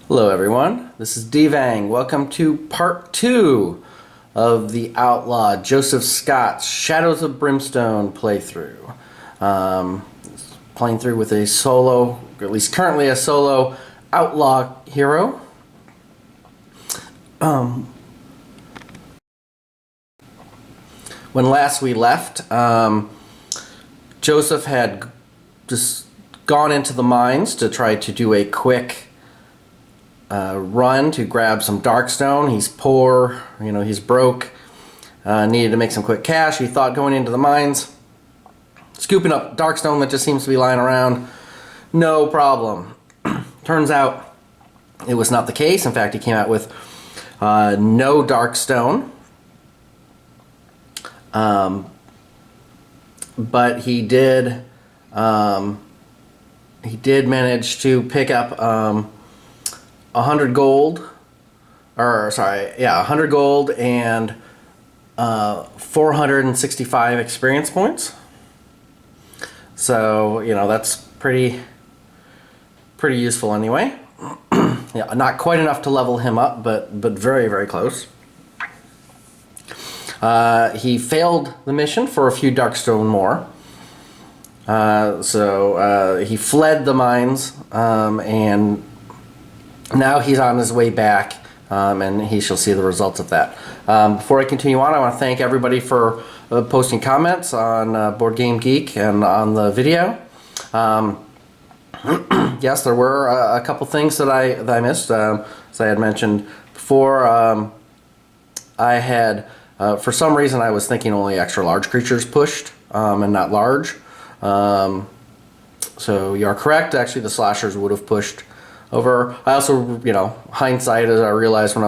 Hello everyone, this is Devang. Welcome to part 2 of the Outlaw Joseph Scotts Shadows of Brimstone playthrough. Playing through with a solo, or at least currently a solo outlaw hero. When last we left, Joseph had just gone into the mines to try to do a quick run to grab some darkstone. He's poor, he's broke, needed to make some quick cash. He thought going into the mines, scooping up darkstone that just seems to be lying around, no problem. Turns out it was not the case. In fact, he came out with no darkstone. But he did manage to pick up 100 gold, or sorry, yeah, 100 gold and 465 experience points. So, that's pretty useful anyway. Yeah, not quite enough to level him up, but very, very close. He failed the mission for a few darkstone more. So he fled the mines, and now he's on his way back, and he shall see the results of that. Before I continue on, I want to thank everybody for posting comments on Board Game Geek and on the video. Yes, there were a couple things that I missed. As I had mentioned before, I had, for some reason, I was thinking only extra large creatures pushed, and not large. So you are correct. Actually, the slashers would have pushed over. I also, hindsight, as I realized when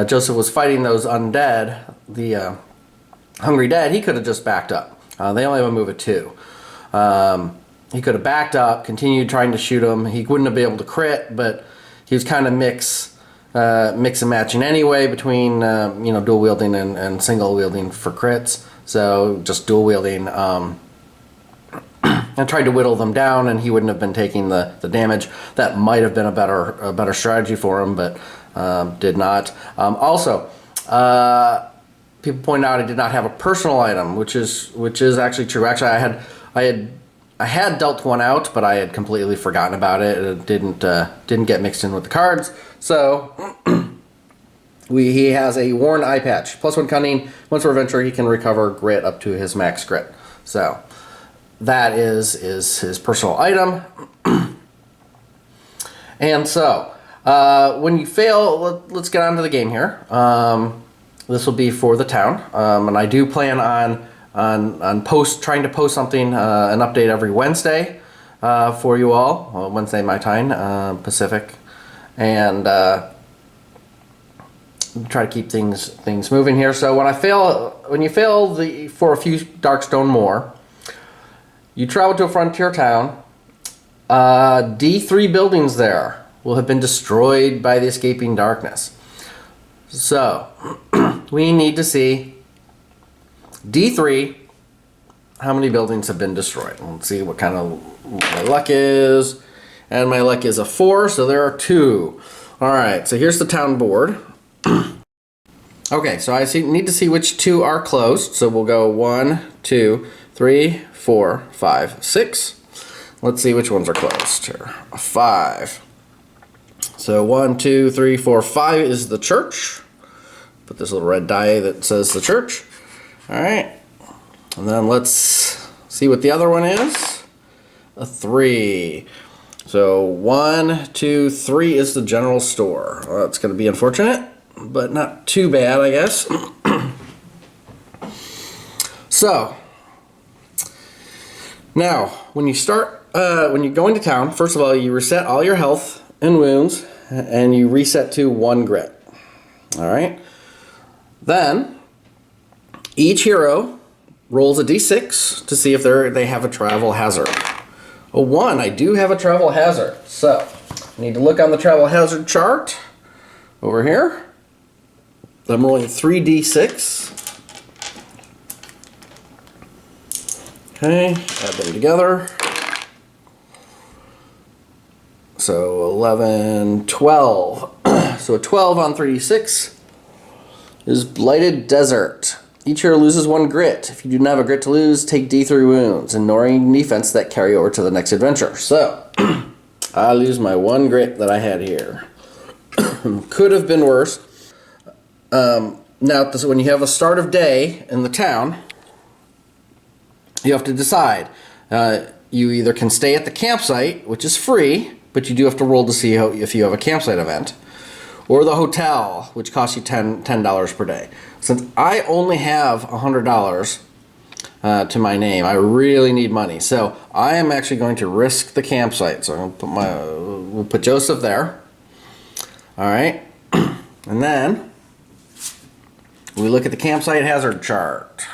Joseph was fighting those undead, the hungry dead, he could have just backed up. They only have a move of 2. He could have backed up, continued trying to shoot him. He wouldn't have been able to crit, but he was kind of mix and matching anyway between dual wielding and single wielding for crits. So just dual wielding. And tried to whittle them down, and he wouldn't have been taking the damage. That might have been a better strategy for him, but did not. Also, people point out I did not have a personal item, which is actually true. Actually, I had dealt one out, but I had completely forgotten about it. It didn't get mixed in with the cards. So he has a worn eye patch, +1 cunning. Once per adventure, he can recover grit up to his max grit. So that is his personal item. And so, when you fail, let's get on to the game here. This will be for the town, and I do plan on trying to post something, an update every Wednesday for you all. Wednesday my time, Pacific, and try to keep things moving here. So when you fail for a few darkstone more, you travel to a frontier town. D3 buildings there will have been destroyed by the escaping darkness. So, we need to see D3, how many buildings have been destroyed. Let's see what kind of my luck is. And my luck is a 4, so there are 2. Alright, so here's the town board. Okay, so I need to see which 2 are closed. So we'll go 1, 2, 3, 4, 5, 6. Let's see which ones are closed here. 5. So 1, 2, 3, 4, 5 is the church. Put this little red die that says the church. All right. And then let's see what the other one is. A 3. So 1, 2, 3 is the general store. Well, that's going to be unfortunate, but not too bad, I guess. So now, when you go into town, first of all, you reset all your health and wounds, and you reset to 1 grit. All right. Then, each hero rolls a d6 to see if they have a travel hazard. A 1, I do have a travel hazard. So, I need to look on the travel hazard chart over here. I'm rolling 3d6. Okay, add them together. So 11, 12. So a 12 on 3d6 is Blighted Desert. Each hero loses 1 grit. If you do not have a grit to lose, take D3 wounds, ignoring defense that carry over to the next adventure. So, I lose my 1 grit that I had here. Could have been worse. Now, when you have a start of day in the town, you have to decide. You either can stay at the campsite, which is free, but you do have to roll to see if you have a campsite event, or the hotel, which costs you $10 per day. Since I only have $100 to my name, I really need money. So I am actually going to risk the campsite. So I'm going to we'll put Joseph there. All right, and then we look at the campsite hazard chart.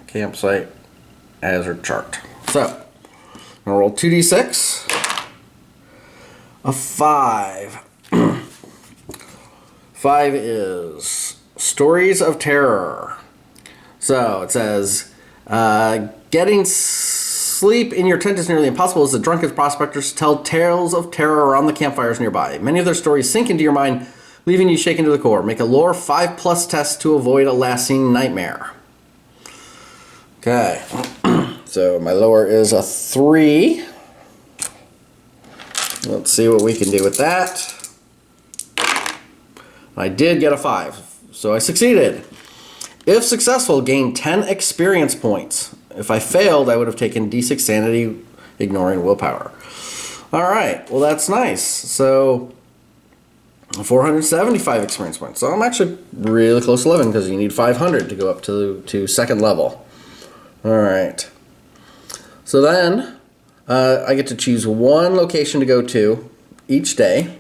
Campsite hazard chart. So I'm gonna roll 2d6. A 5. 5 is Stories of Terror. So it says, getting sleep in your tent is nearly impossible as the drunken prospectors tell tales of terror around the campfires nearby. Many of their stories sink into your mind, leaving you shaken to the core. Make a lore 5+ test to avoid a lasting nightmare. Okay, so my lore is a 3. Let's see what we can do with that. I did get a 5, so I succeeded. If successful, gain 10 experience points. If I failed, I would have taken D6 sanity, ignoring willpower. All right, well that's nice. So 475 experience points. So I'm actually really close to 11 because you need 500 to go up to second level. All right. So then I get to choose 1 location to go to each day.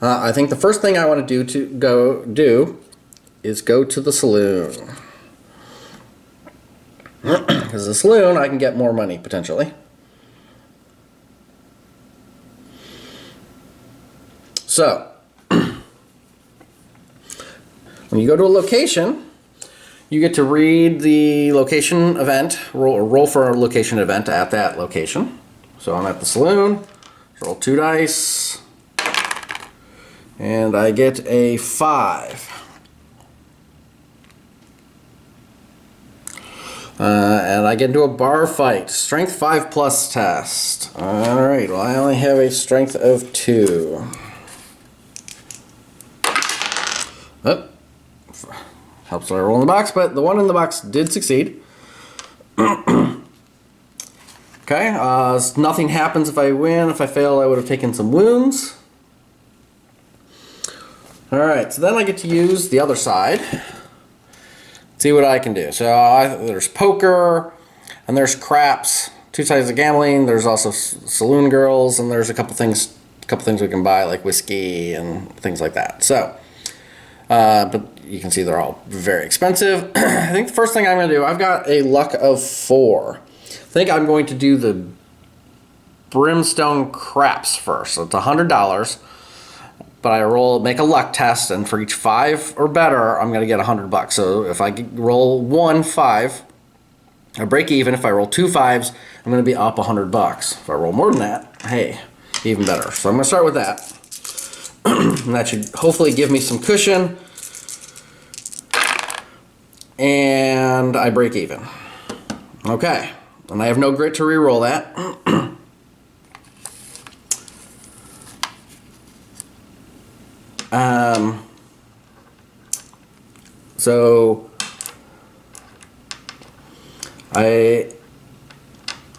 I think the first thing I want to do is go to the saloon. Because the saloon, I can get more money, potentially. So, when you go to a location, you get to read the location event, roll for a location event at that location. So I'm at the saloon, roll 2 dice, and I get a 5. And I get into a bar fight. Strength 5+ test. Alright, well I only have a strength of 2. Oh, helps that I roll in the box, but the one in the box did succeed. Okay, nothing happens if I win. If I fail, I would have taken some wounds. Alright, so then I get to use the other side. See what I can do. So there's poker, and there's craps, 2 sides of gambling. There's also saloon girls, and there's a couple things we can buy, like whiskey and things like that. So, but you can see they're all very expensive. I think the first thing I'm going to do, I've got a luck of 4. I think I'm going to do the Brimstone craps first. So it's $100. But I make a luck test, and for each 5 or better, I'm going to get $100. So if I roll 1 5, I break even. If I roll 2 5s, I'm going to be up $100. If I roll more than that, hey, even better. So I'm going to start with that. And that should hopefully give me some cushion. And I break even. Okay. And I have no grit to re-roll that. So I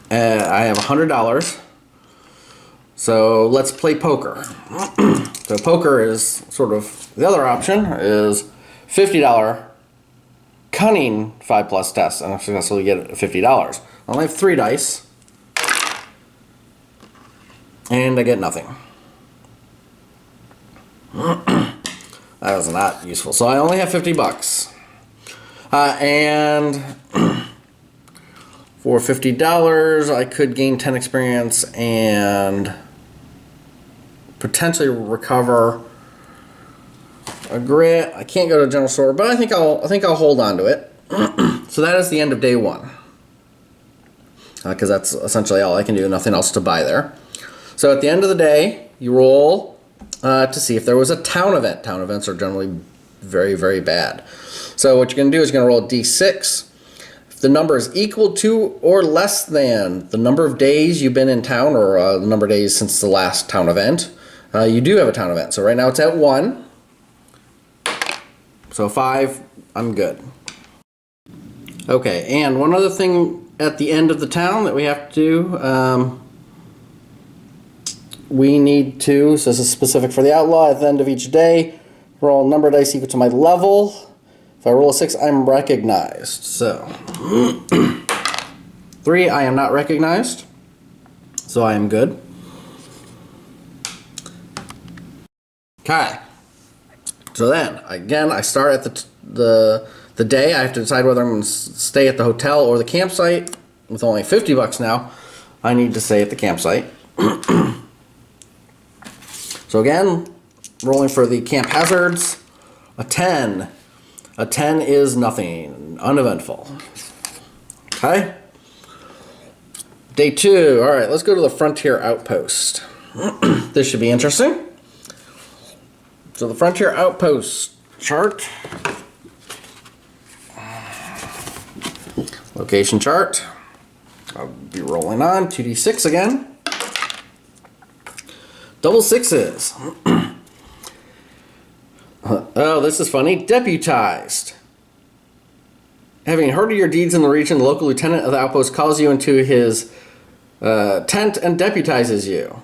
have $100. So let's play poker. So poker is sort of the other option is $50 cunning 5+ test, and if successful you get $50. I only have 3 dice, and I get nothing. That was not useful. So I only have $50. And for $50, I could gain 10 experience and potentially recover a grit. I can't go to the general store, but I think I'll hold on to it. So that is the end of day 1. Because that's essentially all I can do. Nothing else to buy there. So at the end of the day, you roll to see if there was a town event. Town events are generally very, very bad. So what you're going to do is you're going to roll a d6. If the number is equal to or less than the number of days you've been in town, or the number of days since the last town event, you do have a town event. So right now it's at 1. So 5, I'm good. Okay, and one other thing at the end of the town that we have to do, we need to, so this is specific for the outlaw, at the end of each day, roll a number of dice equal to my level. If I roll a 6, I'm recognized. So, 3, I am not recognized, so I am good. Okay. So then, again, I start at the day. I have to decide whether I'm going to stay at the hotel or the campsite. With only $50 now, I need to stay at the campsite. So again, rolling for the camp hazards, a 10. A 10 is nothing, uneventful. Okay. Day 2. All right, let's go to the Frontier Outpost. This should be interesting. So the Frontier Outpost chart. Location chart. I'll be rolling on 2d6 again. Double sixes. Oh, this is funny. Deputized. Having heard of your deeds in the region, the local lieutenant of the outpost calls you into his tent and deputizes you.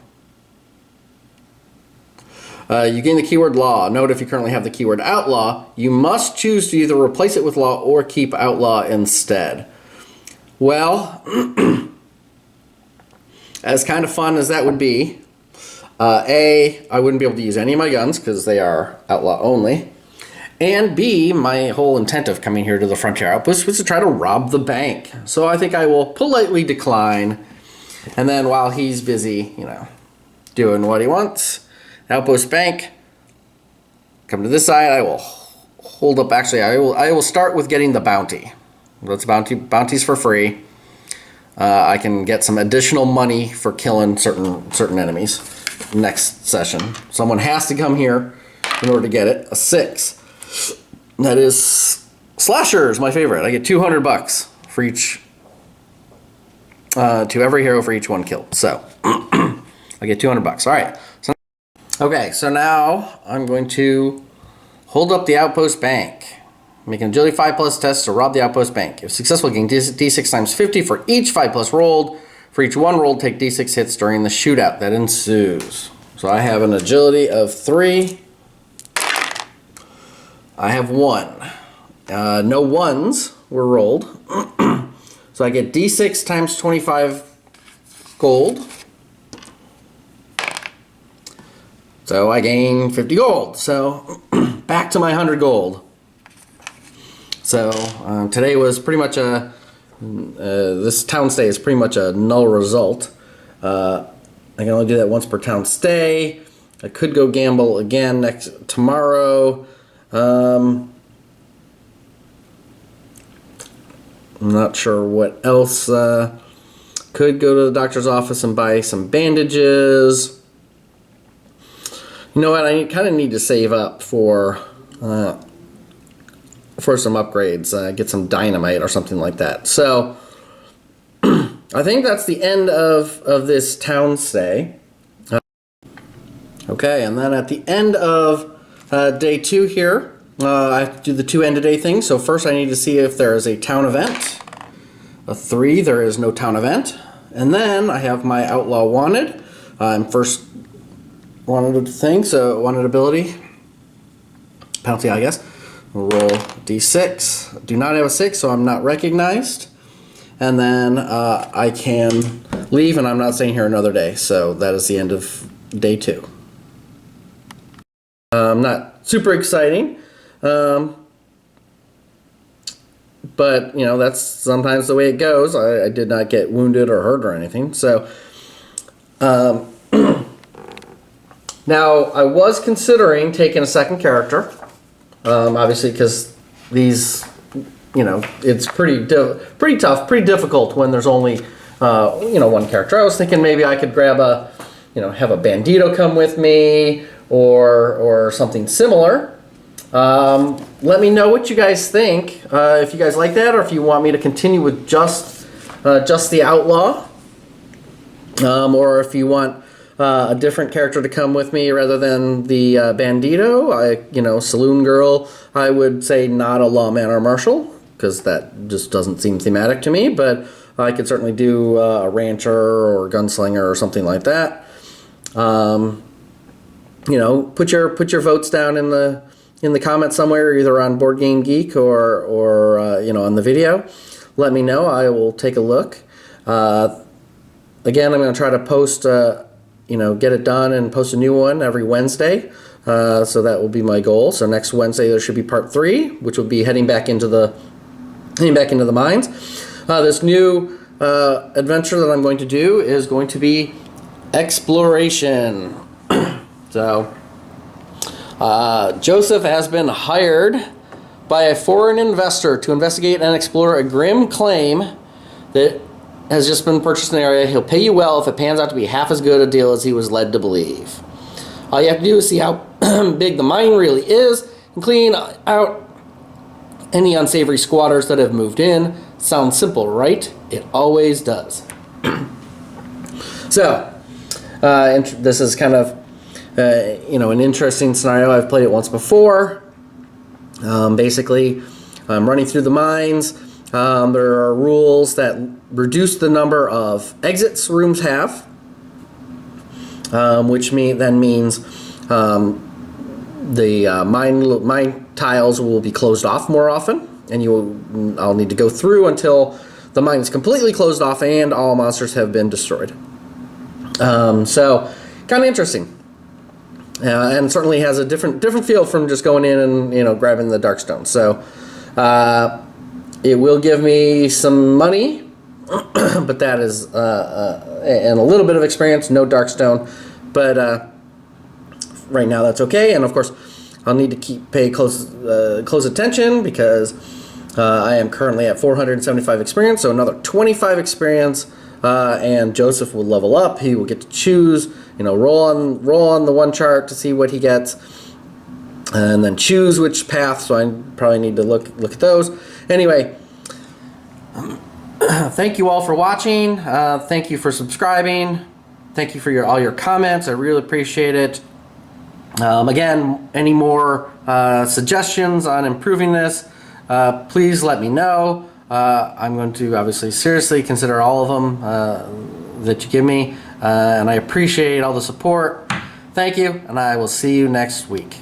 You gain the keyword law. Note if you currently have the keyword outlaw, you must choose to either replace it with law or keep outlaw instead. Well, as kind of fun as that would be, A, I wouldn't be able to use any of my guns because they are outlaw only. And B, my whole intent of coming here to the Frontier Outpost was to try to rob the bank. So I think I will politely decline. And then while he's busy, doing what he wants, Outpost Bank, come to this side, I will hold up. Actually, I will start with getting the bounty. That's bounties for free. I can get some additional money for killing certain enemies next session. Someone has to come here in order to get it. A 6. That is slashers, my favorite. I get $200 for each to every hero for each one killed. So I get $200. All right. So now I'm going to hold up the Outpost Bank. Make an agility 5+ test to rob the Outpost Bank. If successful, gain d6 times 50 for each 5+ rolled. For each one rolled, take d6 hits during the shootout that ensues. So I have an agility of 3. I have 1. No 1s were rolled. So I get d6 times 25 gold. So I gain 50 gold. So back to my 100 gold. So today was pretty much this town stay is pretty much a null result. I can only do that once per town stay. I could go gamble again tomorrow. I'm not sure what else. Could go to the doctor's office and buy some bandages. You know what? I kind of need to save up for some upgrades. Get some dynamite or something like that. So I think that's the end of this town stay. Okay, and then at the end of day 2 here, I have to do the 2 end-of-day things. So first I need to see if there is a town event. A 3, there is no town event. And then I have my Outlaw Wanted. I'm first wanted thing, so wanted ability. Penalty, I guess. We'll roll d6. Do not have a 6, so I'm not recognized. And then I can leave, and I'm not staying here another day. So that is the end of day 2. Not super exciting, but that's sometimes the way it goes. I did not get wounded or hurt or anything. So now I was considering taking a second character, obviously because these, it's pretty tough, pretty difficult when there's only one character. I was thinking maybe I could grab a have a bandito come with me or something similar. Let me know what you guys think. If you guys like that, or if you want me to continue with just the outlaw, or if you want a different character to come with me rather than the bandito. Saloon girl, I would say not a lawman or marshal, because that just doesn't seem thematic to me, but I could certainly do a rancher or gunslinger or something like that. Put your votes down in the comments somewhere, either on Board Game Geek or on the video. Let me know. I will take a look. Again, I'm going to try to post, get it done and post a new one every Wednesday. So that will be my goal. So next Wednesday there should be part 3, which will be heading back into the mines. This new adventure that I'm going to do is going to be exploration. So Joseph has been hired by a foreign investor to investigate and explore a grim claim that has just been purchased in the area. He'll pay you well if it pans out to be half as good a deal as he was led to believe. All you have to do is see how big the mine really is and clean out any unsavory squatters that have moved in. Sounds simple, right? It always does. So, this is kind of an interesting scenario. I've played it once before. Basically, I'm running through the mines. There are rules that reduce the number of exits rooms have, which means the mine tiles will be closed off more often, and I'll need to go through until the mine is completely closed off and all monsters have been destroyed. So, kind of interesting. And certainly has a different feel from just going in and grabbing the Darkstone. So it will give me some money, but that is and a little bit of experience. No Darkstone, but right now that's okay. And of course, I'll need to pay close attention because I am currently at 475 experience, so another 25 experience. And Joseph will level up. He will get to choose, roll on the one chart to see what he gets, and then choose which path. So I probably need to look at those. Anyway, thank you all for watching. Thank you for subscribing. Thank you for all your comments. I really appreciate it. Again, any more suggestions on improving this, please let me know. I'm going to obviously seriously consider all of them that you give me, and I appreciate all the support. Thank you, and I will see you next week.